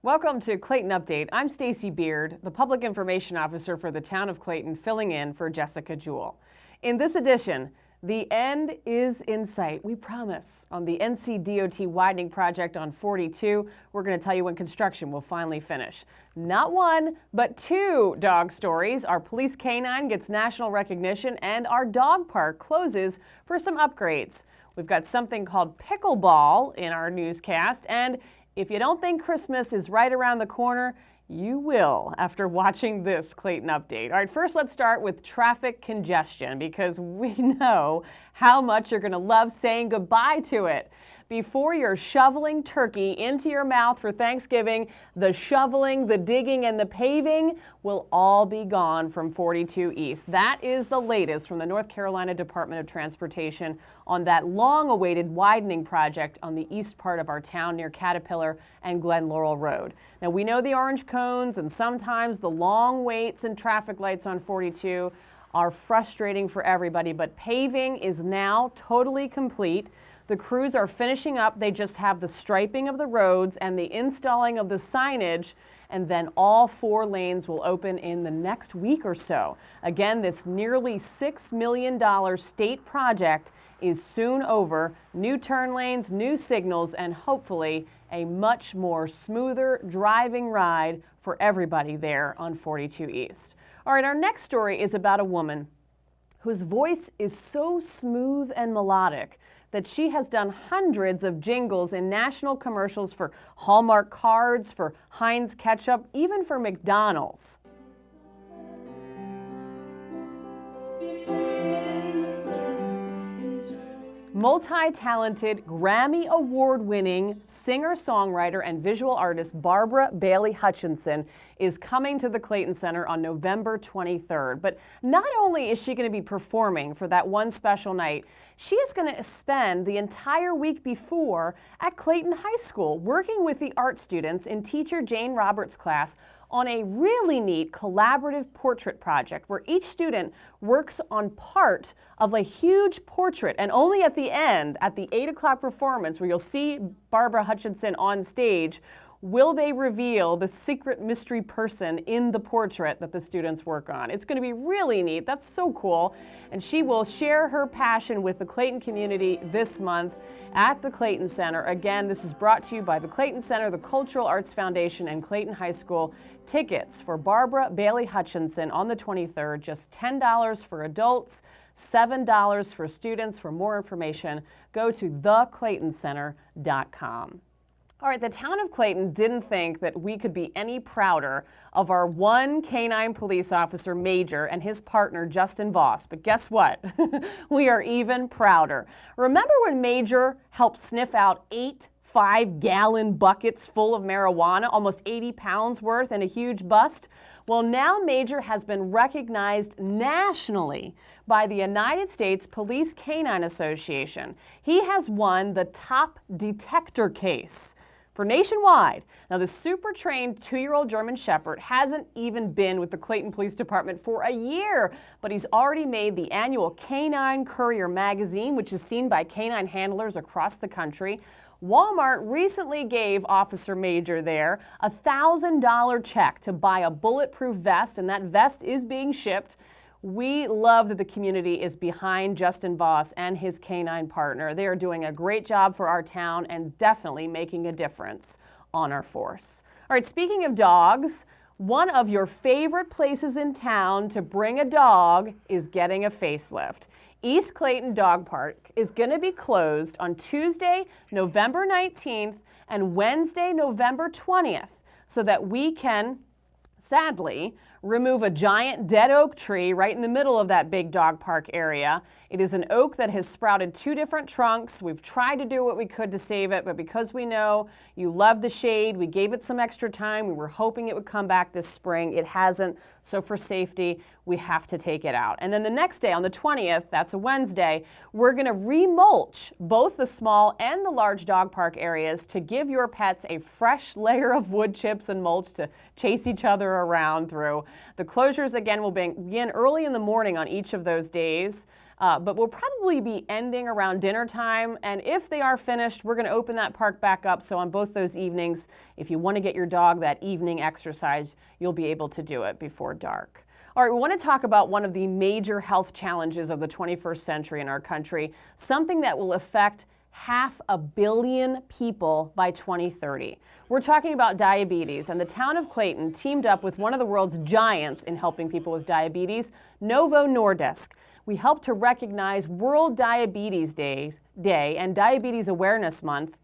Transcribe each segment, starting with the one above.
Welcome to Clayton Update. I'm Stacy Beard, the Public Information Officer for the town of Clayton, filling in for Jessica Jewell. In this edition, the end is in sight, we promise. On the NCDOT widening project on 42, we're going to tell you when construction will finally finish. Not one, but two dog stories. Our police canine gets national recognition, and our dog park closes for some upgrades. We've got something called Pickleball in our newscast, and if you don't think Christmas is right around the corner, you will after watching this Clayton Update. All right, first let's start with traffic congestion because we know how much you're going to love saying goodbye to it. Before you're shoveling turkey into your mouth for Thanksgiving, the shoveling, the digging, and the paving will all be gone from 42 East. That is the latest from the North Carolina Department of Transportation on that long-awaited widening project on the east part of our town near Caterpillar and Glen Laurel Road. Now, we know the orange cones and sometimes the long waits and traffic lights on 42 are frustrating for everybody, but paving is now totally complete. The crews are finishing up. They just have the striping of the roads and the installing of the signage, and then all 4 lanes will open in the next week or so. Again, this nearly $6 million state project is soon over. New turn lanes, new signals, and hopefully a much more smoother driving ride for everybody there on 42 East. All right, our next story is about a woman whose voice is so smooth and melodic that she has done hundreds of jingles in national commercials for Hallmark cards, for Heinz ketchup, even for McDonald's. Multi-talented, Grammy Award-winning singer-songwriter and visual artist Barbara Bailey Hutchinson is coming to the Clayton Center on November 23rd. But not only is she going to be performing for that one special night, she is going to spend the entire week before at Clayton High School working with the art students in teacher Jane Roberts' class on a really neat collaborative portrait project where each student works on part of a huge portrait, and only at the end, at the 8 o'clock performance where you'll see Barbara Hutchinson on stage, will they reveal the secret mystery person in the portrait that the students work on. It's going to be really neat. That's so cool. And she will share her passion with the Clayton community this month at the Clayton Center. Again, this is brought to you by the Clayton Center, the Cultural Arts Foundation, and Clayton High School. Tickets for Barbara Bailey Hutchinson on the 23rd, just $10 for adults, $7 for students. For more information, go to theclaytoncenter.com. All right, the town of Clayton didn't think that we could be any prouder of our one canine police officer, Major, and his partner, Justin Voss. But guess what? We are even prouder. Remember when Major helped sniff out 8 5-gallon buckets full of marijuana, almost 80 pounds worth, and a huge bust? Well, now Major has been recognized nationally by the United States Police Canine Association. He has won the top detector case for nationwide. Now, the super trained 2-year-old German Shepherd hasn't even been with the Clayton Police Department for a year, but he's already made the annual Canine Courier magazine, which is seen by canine handlers across the country. Walmart recently gave Officer Major there a $1,000 check to buy a bulletproof vest, and that vest is being shipped. We love that the community is behind Justin Voss and his canine partner. They are doing a great job for our town and definitely making a difference on our force. All right, speaking of dogs, one of your favorite places in town to bring a dog is getting a facelift. East Clayton Dog Park is going to be closed on Tuesday, November 19th and Wednesday, November 20th, so that we can, sadly, remove a giant dead oak tree right in the middle of that big dog park area. It is an oak that has sprouted 2 different trunks. We've tried to do what we could to save it, but because we know you love the shade, we gave it some extra time. We were hoping it would come back this spring. It hasn't, so for safety, we have to take it out. And then the next day, on the 20th, that's a Wednesday, we're going to remulch both the small and the large dog park areas to give your pets a fresh layer of wood chips and mulch to chase each other around through. The closures, again, will begin early in the morning on each of those days. But we'll probably be ending around dinner time, and if they are finished, we're going to open that park back up. So on both those evenings, if you want to get your dog that evening exercise, you'll be able to do it before dark. All right, we want to talk about one of the major health challenges of the 21st century in our country, something that will affect 500 million people by 2030. We're talking about diabetes, and the town of Clayton teamed up with one of the world's giants in helping people with diabetes, Novo Nordisk. We helped to recognize World Diabetes Day and Diabetes Awareness Month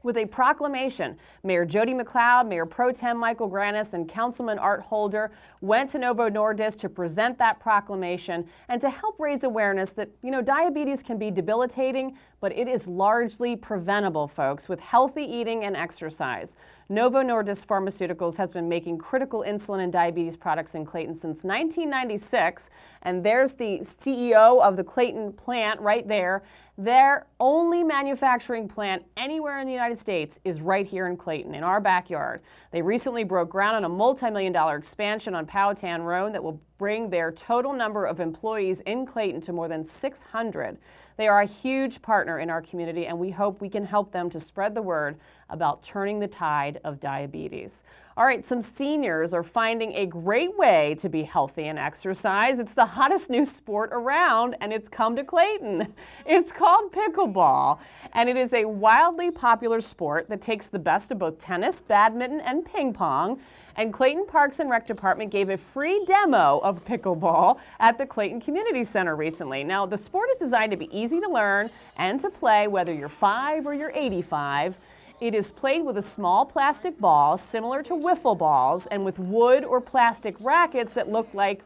with a proclamation. Mayor Jody McLeod, Mayor Pro Tem Michael Granis, and Councilman Art Holder went to Novo Nordisk to present that proclamation and to help raise awareness that, diabetes can be debilitating, but it is largely preventable, folks, with healthy eating and exercise. Novo Nordisk Pharmaceuticals has been making critical insulin and diabetes products in Clayton since 1996, and there's the CEO of the Clayton plant right there. Their only manufacturing plant anywhere in the United States is right here in Clayton, in our backyard. They recently broke ground on a multi-million-dollar expansion on Powhatan Road that will bring their total number of employees in Clayton to more than 600. They are a huge partner in our community, and we hope we can help them to spread the word about turning the tide of diabetes. All right, some seniors are finding a great way to be healthy and exercise. It's the hottest new sport around, and it's come to Clayton. It's called pickleball, and it is a wildly popular sport that takes the best of both tennis, badminton, and ping pong. And Clayton Parks and Rec Department gave a free demo of pickleball at the Clayton Community Center recently. Now, the sport is designed to be easy to learn and to play whether you're 5 or you're 85. It is played with a small plastic ball similar to wiffle balls and with wood or plastic rackets that look like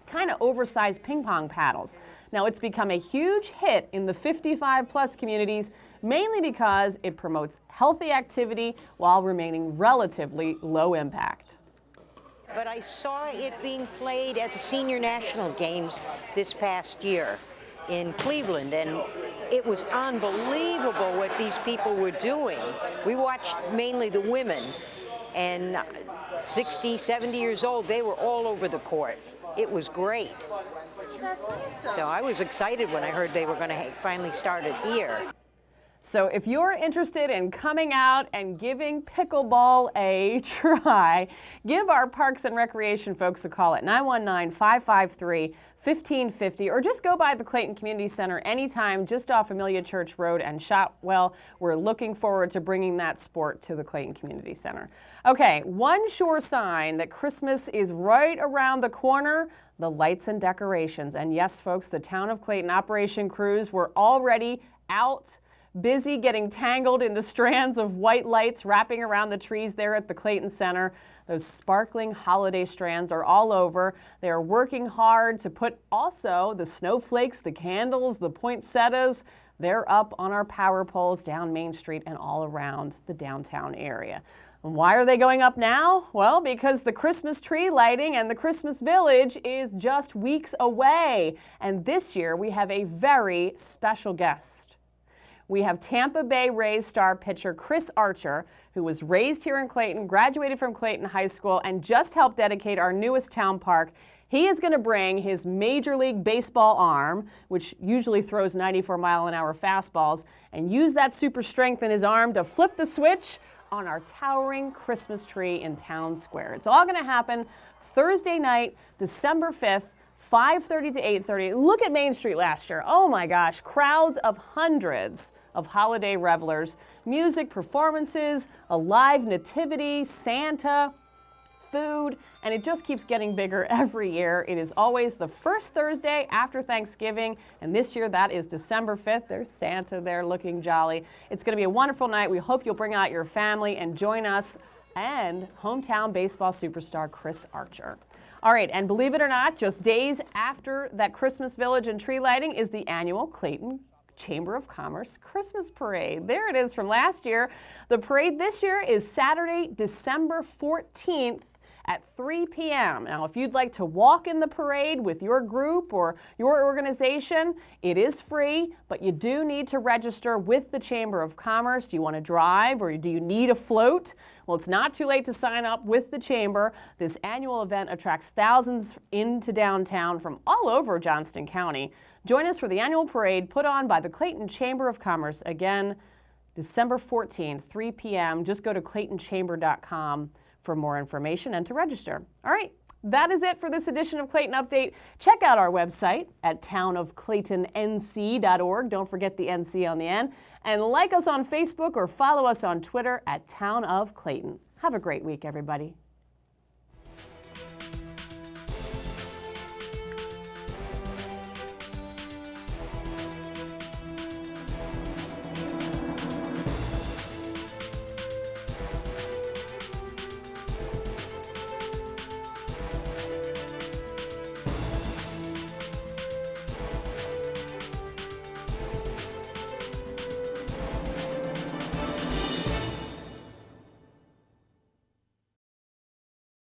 kind of oversized ping pong paddles. Now, it's become a huge hit in the 55-plus communities, mainly because it promotes healthy activity while remaining relatively low impact. But I saw it being played at the Senior National Games this past year in Cleveland, and it was unbelievable what these people were doing. We watched mainly the women, and 60, 70 years old, they were all over the court. It was great. That's awesome. So I was excited when I heard they were going to finally start it here. So if you're interested in coming out and giving pickleball a try, give our Parks and Recreation folks a call at 919-553-1550, or just go by the Clayton Community Center anytime just off Amelia Church Road and shop well. We're looking forward to bringing that sport to the Clayton Community Center. Okay, one sure sign that Christmas is right around the corner, the lights and decorations. And yes, folks, the town of Clayton operation crews were already out, busy getting tangled in the strands of white lights wrapping around the trees there at the Clayton Center. Those sparkling holiday strands are all over. They are working hard to put also the snowflakes, the candles, the poinsettias. They're up on our power poles down Main Street and all around the downtown area. And why are they going up now? Well, because the Christmas tree lighting and the Christmas Village is just weeks away. And this year we have a very special guest. We have Tampa Bay Rays star pitcher Chris Archer, who was raised here in Clayton, graduated from Clayton High School, and just helped dedicate our newest town park. He is going to bring his Major League Baseball arm, which usually throws 94-mile-an-hour fastballs, and use that super strength in his arm to flip the switch on our towering Christmas tree in Town Square. It's all going to happen Thursday night, December 5th, 5:30 to 8:30. Look at Main Street last year. Oh my gosh, crowds of hundreds of holiday revelers, music performances, a live nativity, Santa, food, and it just keeps getting bigger every year. It is always the first Thursday after Thanksgiving, and this year that is December 5th. There's Santa there looking jolly. It's going to be a wonderful night. We hope you'll bring out your family and join us and hometown baseball superstar Chris Archer. All right, and believe it or not, just days after that Christmas Village and tree lighting is the annual Clayton Chamber of Commerce Christmas Parade. There it is from last year. The parade this year is Saturday, December 14th at 3 p.m. Now, if you'd like to walk in the parade with your group or your organization, it is free, but you do need to register with the Chamber of Commerce. Do you want to drive or do you need a float? Well, it's not too late to sign up with the Chamber. This annual event attracts thousands into downtown from all over Johnston County. Join us for the annual parade put on by the Clayton Chamber of Commerce. Again, December 14th, 3 p.m. Just go to claytonchamber.com for more information and to register. All right, that is it for this edition of Clayton Update. Check out our website at townofclaytonnc.org. Don't forget the NC on the end. And like us on Facebook or follow us on Twitter at Town of Clayton. Have a great week, everybody.